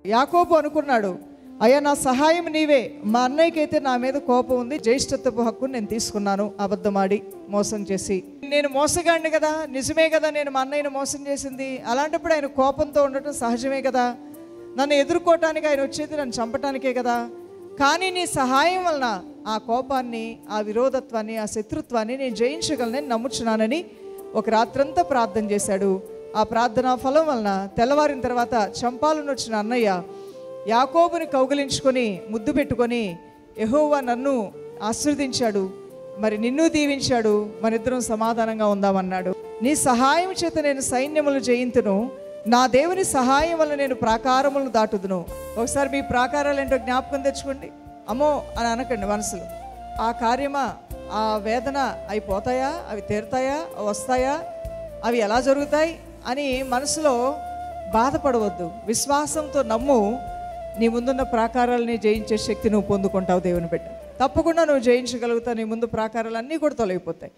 యాకోబు అనుకున్నాడు, అయ్యా నా సహాయం నీవే, మా అన్నయ్యకైతే నా మీద కోపం ఉంది, జ్యేష్ఠత్వపు హక్కును నేను తీసుకున్నాను అబద్ధమాడి మోసం చేసి. నేను మోసగాడిని కదా, నిజమే కదా నేను మా అన్నయ్యను మోసం చేసింది. అలాంటప్పుడు ఆయన కోపంతో ఉండటం సహజమే కదా. నన్ను ఎదుర్కోవటానికి ఆయన వచ్చేది నన్ను చంపటానికే కదా. కానీ నీ సహాయం వలన ఆ కోపాన్ని, ఆ విరోధత్వాన్ని, ఆ శత్రుత్వాన్ని నేను జయించగలనని నమ్ముచున్నానని ఒక రాత్రంతా ప్రార్థన చేశాడు. ఆ ప్రార్థనా ఫలం వలన తెల్లవారిన తర్వాత చంపాలని వచ్చిన అన్నయ్య యాకోబుని కౌగిలించుకొని ముద్దు పెట్టుకొని, యెహోవా నన్ను ఆశీర్వదించాడు, మరి నిన్ను దీవించాడు, మనిద్దరం సమాధానంగా ఉందామన్నాడు. నీ సహాయం చేత నేను సైన్యములు జయింతును, నా దేవుని సహాయం వల్ల నేను ప్రాకారములను దాటుదును. ఒకసారి మీ ప్రాకారాలు ఏంటో జ్ఞాపకం తెచ్చుకోండి. అమ్మో అని అనకండి మనసులో. ఆ కార్యమా, ఆ వేదన అవి పోతాయా, అవి తీరుతాయా, వస్తాయా, అవి ఎలా జరుగుతాయి అని మనసులో బాధపడవద్దు. విశ్వాసంతో నమ్ము, నీ ముందున్న ప్రాకారాలని జయించే శక్తి నువ్వు పొందుకుంటావు దేవుని బిడ్డ. తప్పకుండా నువ్వు జయించగలుగుతావు. నీ ముందు ప్రాకారాలు అన్నీ కూడా తొలగిపోతాయి.